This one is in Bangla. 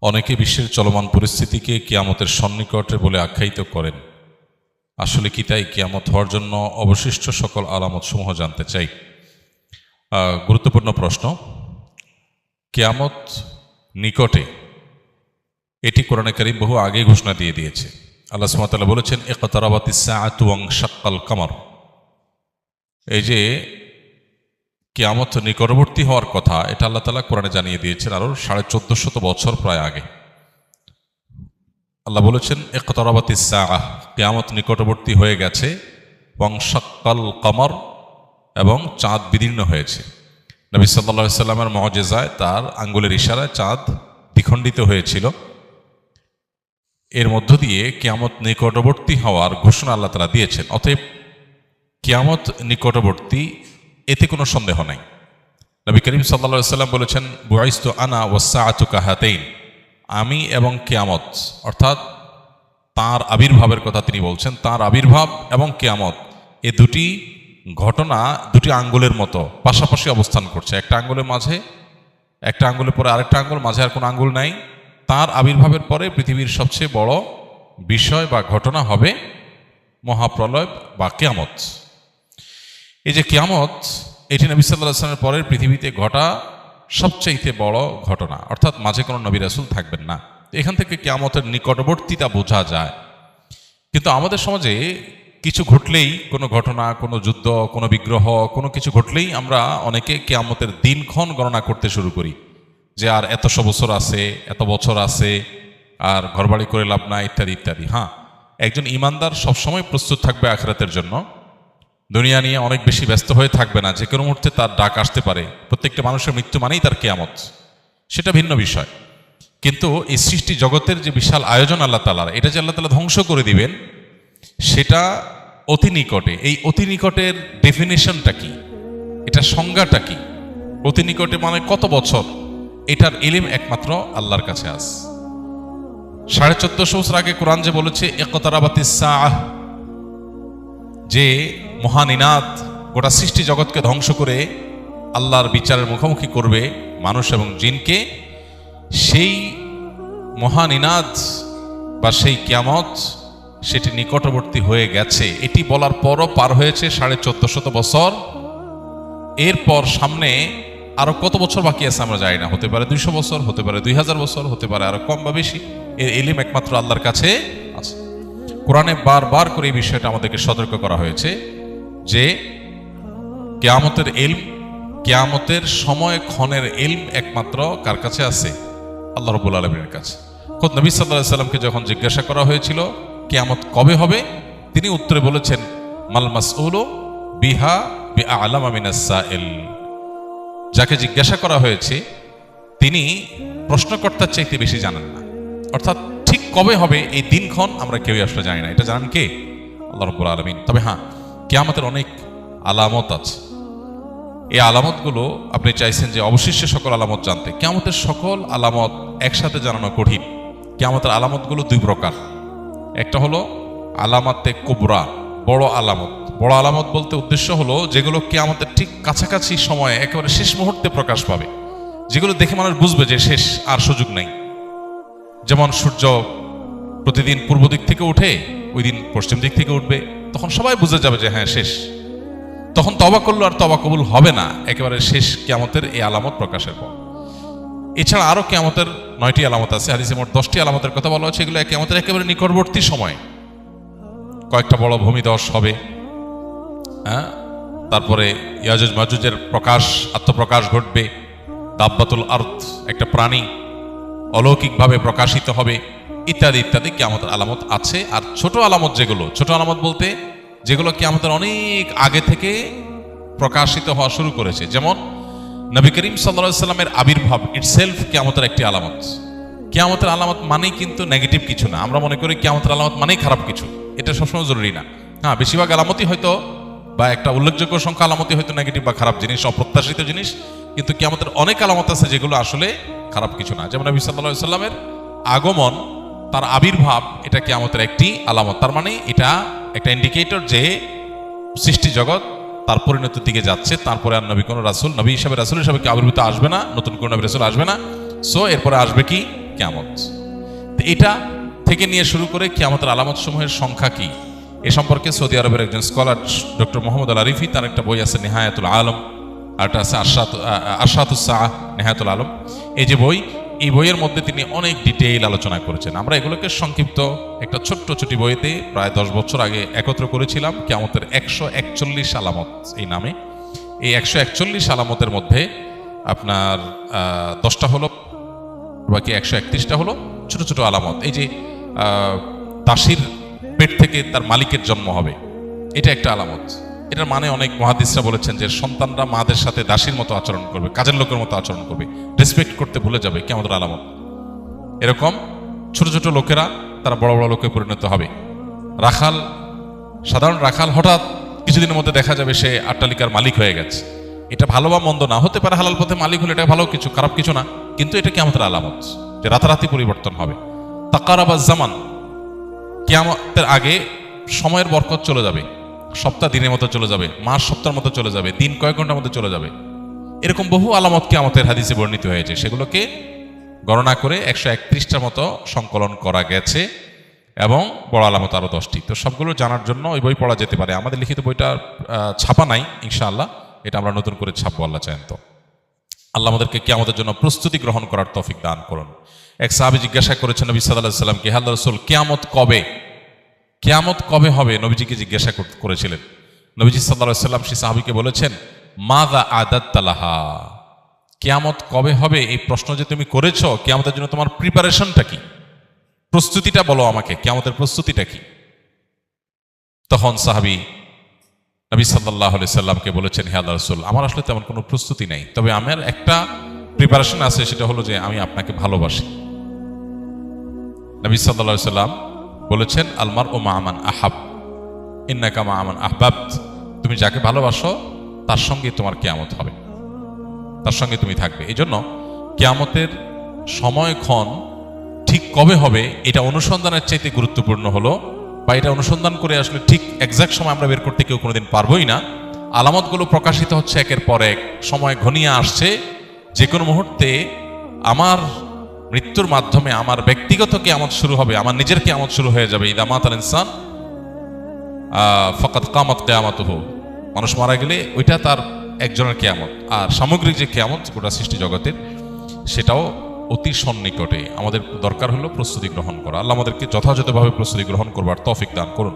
অনেকে বিশ্বের চলমান পরিস্থিতিকে কিয়ামতের সন্নিকটে বলে আখ্যায়িত করেন। আসলে কি তাই? কিয়ামত হওয়ার জন্য অবশিষ্ট সকল আলামত সমূহ জানতে চাই। গুরুত্বপূর্ণ প্রশ্ন। কিয়ামত নিকটে, এটি কোরআনে কারীম বহু আগে ঘোষণা দিয়ে দিয়েছে। আল্লাহ সুবহানাহু ওয়া তাআলা বলেছেন, ইকতারাবাতিস সাআতু ওয়ানশাক্কাল কামার। এই যে কিয়ামত নিকটবর্তী হওয়ার কথা, এটা আল্লাহ তাআলা কোরআনে জানিয়ে দিয়েছেন আরো 1450 বছর প্রায় আগে। আল্লাহ বলেছেন, ইকতারাবাতিস সাআহ, কিয়ামত নিকটবর্তী হয়ে গেছে, ওয়ানশাক্কাল কামার, এবং চাঁদ বিদীর্ণ হয়েছে। নবী সাল্লাল্লাহু আলাইহি সাল্লামের মুআজিজায় তার আঙ্গুলের ইশারায় চাঁদ দ্বিখণ্ডিত হয়েছিল। এর মধ্য দিয়ে কিয়ামত নিকটবর্তী হওয়ার ঘোষণা আল্লাহ তাআলা দিয়েছেন। অতএব কিয়ামত নিকটবর্তী, এতে কোনো সন্দেহ নাই। নবী করিম সাল্লাল্লাহু আলাইহি সাল্লাম বলেছেন, বুইসতু আনা ওয়াস-সাআতু কাহাতাইন, আমি এবং কিয়ামত, অর্থাৎ তাঁর আবির্ভাবের কথা তিনি বলছেন। তাঁর আবির্ভাব এবং কিয়ামত, এ দুটি ঘটনা দুটি আঙ্গুলের মতো পাশাপাশি অবস্থান করছে। একটা আঙ্গুলের মাঝে, একটা আঙ্গুলের পরে আরেকটা আঙ্গুল, মাঝে আর কোনো আঙ্গুল নাই। তাঁর আবির্ভাবের পরে পৃথিবীর সবচেয়ে বড় বিষয় বা ঘটনা হবে মহাপ্রলয় বা কিয়ামত। এই যে কিয়ামত, এটি নবী সাল্লাল্লাহু আলাইহি ওয়াসাল্লামের পরের পৃথিবীতে ঘটা সবচাইতে বড় ঘটনা, অর্থাৎ মাঝে কোনো নবী রাসূল থাকবেন না। এখান থেকে কিয়ামতের নিকটবর্তীতা বোঝা যায়। কিন্তু আমাদের সমাজে কিছু ঘটলেই, কোনো ঘটনা, কোনো যুদ্ধ, কোনো বিগ্রহ, কোনো কিছু ঘটলেই আমরা অনেকে কিয়ামতের দিনক্ষণ গণনা করতে শুরু করি, যে আর এতশো বছর আছে, এত বছর আছে, আর ঘরবাড়ি করে লাভ না, ইত্যাদি ইত্যাদি। হ্যাঁ, একজন ইমানদার সবসময় প্রস্তুত থাকবে আখিরাতের জন্য। দুনিয়া নিয়ে অনেক বেশি ব্যস্ত হয়ে থাকবে না। যে কোনো মুহূর্তে তার ডাক আসতে পারে। প্রত্যেকটা মানুষের মৃত্যু মানেই তার কিয়ামত, সেটা ভিন্ন বিষয়। কিন্তু এই সৃষ্টি জগতের যে বিশাল আয়োজন আল্লাহ তাআলার, এটা যে আল্লাহ তাআলা ধ্বংস করে দিবেন, সেটা অতি নিকটে। এই অতি নিকটের ডেফিনেশনটা কি, এটা সংজ্ঞাটা কি? অতি নিকটে মানে কত বছর? এটার ইলম একমাত্র আল্লাহর কাছে আছে। 1450 বছর আগে কোরআন যে বলেছে, ইকতারাবাতিস সাআহ, যে মহানিনাদ গোটা সৃষ্টি জগৎকে ধ্বংস করে আল্লাহর বিচারের মুখোমুখি করবে মানুষ এবং জিনকে, সেই মহানিনাদ বা সেই কিয়ামত, সেটি নিকটবর্তী হয়ে গেছে। এটি বলার পরও পার হয়েছে 1450 বছর। এরপর সামনে আরো কত বছর বাকি আছে আমরা জানি না। হতে পারে 200 বছর, হতে পারে 2000 বছর, হতে পারে আরো কম বা বেশি। এর ইলম একমাত্র আল্লাহর কাছে আছে। কোরআনে বারবার করে এই বিষয়টা আমাদেরকে সতর্ক করা হয়েছে যে কিয়ামতের ইলম, কিয়ামতের সময় ক্ষণের ইলম একমাত্র কার কাছে আছে? আল্লাহ রাব্বুল আলামিনের কাছে। খোদ নবী সাল্লাল্লাহু আলাইহি সাল্লামকে যখন জিজ্ঞাসা করা হয়েছিল কিয়ামত কবে হবে, তিনি উত্তরে বলেছেন, মাল মাসউলু বিহা বিআলামা মিনাস সাইল। যাকে জিজ্ঞাসা করা হয়েছে তিনি প্রশ্নকর্তার চাইতে বেশি জানেন না। অর্থাৎ ঠিক কবে হবে এই দিনক্ষণ আমরা কেউই আসলে জানি না। এটা জানেন কে? আল্লাহ রাব্বুল আলামিন। তবে হ্যাঁ, কিয়ামতের অনেক আলামত আছে। এই আলামতগুলো আপনি চাইছেন যে অবশিষ্ট সকল আলামত জানতে। কিয়ামতের সকল আলামত একসাথে জানানো কঠিন। কিয়ামতের আলামতগুলো দুই প্রকার। একটা হলো আলামাতে কুবরা, বড় আলামত। বড় আলামত বলতে উদ্দেশ্য হলো যেগুলো কিয়ামতের ঠিক কাছাকাছি সময়ে একেবারে শেষ মুহূর্তে প্রকাশ পাবে, যেগুলো দেখে মানুষ বুঝবে যে শেষ, আর সুযোগ নেই। যেমন সূর্য প্রতিদিন পূর্ব দিক থেকে উঠে, ওই দিন পশ্চিম দিক থেকে উঠবে, তখন সবাই বুঝে যাবে যে হ্যাঁ শেষ। তখন তওবা করলো আর তওবা কবুল হবে না, একেবারে শেষ কিয়ামতের এই আলামত প্রকাশের পর। এছাড়া আরো কিয়ামতের 9টি আলামত আছে। হাদিসে মোট 10টি আলামতের কথা বলা হচ্ছে। এগুলো কিয়ামতের একেবারে নিকটবর্তী সময়। কয়েকটা বড় ভূমিধস হবে, হ্যাঁ, তারপরে ইয়াজুজ মাজুজের প্রকাশ, আত্মপ্রকাশ ঘটবে। দাব্বাতুল আরদ, একটা প্রাণী অলৌকিকভাবে প্রকাশিত হবে, ইত্যাদি ইত্যাদি কিয়ামতের আলামত আছে। আর ছোট আলামত যেগুলো, ছোট আলামত বলতে যেগুলো কিয়ামতের অনেক আগে থেকে প্রকাশিত হওয়া শুরু করেছে, যেমন নবী করিম সাল্লাল্লাহু আলাইহি সাল্লামের আবির্ভাব ইটসেলফ কিয়ামতের একটি আলামত। কিয়ামতের আলামত মানেই কিন্তু নেগেটিভ কিছু না। আমরা মনে করি কিয়ামতের আলামত মানেই খারাপ কিছু। এটা সবসময় জরুরি না। হ্যাঁ, বেশিরভাগ আলামতই হয়তো, বা একটা উল্লেখযোগ্য সংখ্যা আলামতই হয়তো নেগেটিভ বা খারাপ জিনিস, অপ্রত্যাশিত জিনিস। কিন্তু কিয়ামতের অনেক আলামত আছে যেগুলো আসলে খারাপ কিছু না। যেমন নবী সাল্লাল্লাহু আলাইহি সাল্লামের আগমন, তার আবির্ভাব, এটা কিয়ামতের একটি আলামত। তার মানে এটা একটা ইন্ডিকেটর যে সৃষ্টি জগৎ তার পরিণতির দিকে যাচ্ছে। তারপরে আর নবী কোনো রাসূল, নবী হিসাবে রাসূল হিসাবে কি আবির্ভূত আসবে না, নতুন কোনো নবী রাসূল আসবে না। সো এরপরে আসবে কি? কিয়ামত। তো এটা থেকে নিয়ে শুরু করে কিয়ামতের আলামত সমূহের সংখ্যা কি এ সম্পর্কে সৌদি আরবের একজন স্কলার ডক্টর মোহাম্মদ আল আরিফি, তার একটা বই আছে নেহায়াতুল আলম, আর একটা আছে আরশাতুস সাআহ নেহায়াতুল আলম। এই যে বই, এই বইয়ের মধ্যে তিনি অনেক ডিটেইল আলোচনা করেছেন। আমরা এগুলোকে সংক্ষিপ্ত একটা ছোট্ট ছোটি বইতে প্রায় 10 বছর আগে একত্র করেছিলাম, কিয়ামতের 141 আলামত এই নামে। এই 141 আলামতের মধ্যে আপনার 10টা হলো, বাকি 131টা হলো ছোট ছোট আলামত। এই যে দাসীর পেট থেকে তার মালিকের জন্ম হবে, এটা একটা আলামত। এটার মানে অনেক মুহাদ্দিসরা বলেছেন যে সন্তানরা মাদের সাথে দাসীর মতো আচরণ করবে, কাজের লোকের মতো আচরণ করবে, রেসপেক্ট করতে ভুলে যাবে, কিয়ামতের আলামত। এরকম ছোট ছোট লোকেরা তারা বড় বড় লোকে পরিণত হবে। রাখাল, সাধারণ রাখাল হঠাৎ কিছুদিনের মধ্যে দেখা যাবে সে অট্টালিকার মালিক হয়ে গেছে। এটা ভালো বা মন্দ না, হতে পারে হালাল পথে মালিক হলে এটা ভালো কিছু, খারাপ কিছু না, কিন্তু এটা কিয়ামতের আলামত যে রাতারাতি পরিবর্তন হবে। তাকারাবা জামান, কিয়ামতের আগে সময়ের বরকত চলে যাবে, সপ্তাহ দিনের মতো চলে যাবে, মাস সপ্তাহের মতো চলে যাবে, দিন কয়েক ঘন্টার মধ্যে চলে যাবে। এরকম বহু আলামত কিয়ামতের হাদিসে বর্ণিত হয়েছে, সেগুলোকে গণনা করে 131টার মতো সংকলন করা গেছে, এবং বড় আলামত আরো 10টি। তো সবগুলো জানার জন্য ওই বই পড়া যেতে পারে। আমাদের লিখিত বইটা ছাপা নাই, ইনশাআল্লাহ এটা আমরা নতুন করে ছাপবো আল্লাহ চাহেন তো। আল্লাহ আমাদেরকে কিয়ামতের জন্য প্রস্তুতি গ্রহণ করার তৌফিক দান করুন। এক সাহাবী জিজ্ঞাসা করেছেন নবী সাল্লাল্লাহু আলাইহি ওয়াসাল্লামকে, হে আল্লাহর রাসূল, কিয়ামত কবে, কিয়ামত কবে হবে? নবীজিকে জিজ্ঞাসা করেছিলেন। নবীজি সাল্লাল্লাহু আলাইহি ওয়াসাল্লাম সেই সাহাবীকে বলেছেন, মাযা আদাত্তা লাহা, কিয়ামত কবে হবে এই প্রশ্ন যে তুমি করেছো, কিয়ামতের জন্য তোমার প্রিপারেশনটা কি, প্রস্তুতিটা বলো আমাকে, কিয়ামতের প্রস্তুতিটা কি? তখন সাহাবী নবী সাল্লাল্লাহু আলাইহি সাল্লামকে বলেছেন, হে আল্লাহর রাসূল, আমার আসলে তেমন কোনো প্রস্তুতি নাই, তবে আমার একটা প্রিপারেশন আছে, সেটা হলো যে আমি আপনাকে ভালোবাসি। নবী সাল্লাল্লাহু আলাইহি সাল্লাম বলেছেন, আলমার ও মা'মান আহাব ইন্নাকা মা'মান আহবাবত, তুমি যাকে ভালোবাসো তার সঙ্গে তোমার কিয়ামত হবে, তার সঙ্গে তুমি থাকবে। এই জন্য কিয়ামতের সময়ক্ষণ ঠিক কবে হবে এটা অনুসন্ধানের চাইতে গুরুত্বপূর্ণ হলো, বা এটা অনুসন্ধান করে আসলে ঠিক এক্সাক্ট সময় আমরা বের করতে কেউ কোনোদিন পারবোই না। আলামতগুলো প্রকাশিত হচ্ছে একের পর এক, সময় ঘনিয়ে আসছে, যে কোনো মুহূর্তে আমার মৃত্যুর মাধ্যমে আমার ব্যক্তিগত কিয়ামত শুরু হবে, আমার নিজের কিয়ামত শুরু হয়ে যাবে। ইদা মাতাল ইনসান ফাকাদ কামাত কিয়ামাতুহু, মানুষ মারা গেলে ওইটা তার একজনের কিয়ামত। আর সামগ্রিক যে কিয়ামত গোটা সৃষ্টি জগতের, সেটাও অতি সন্নিকটে। আমাদের দরকার হলো প্রস্তুতি গ্রহণ করা। আল্লাহ আমাদেরকে যথাযথভাবে প্রস্তুতি গ্রহণ করবার তৌফিক দান করুন।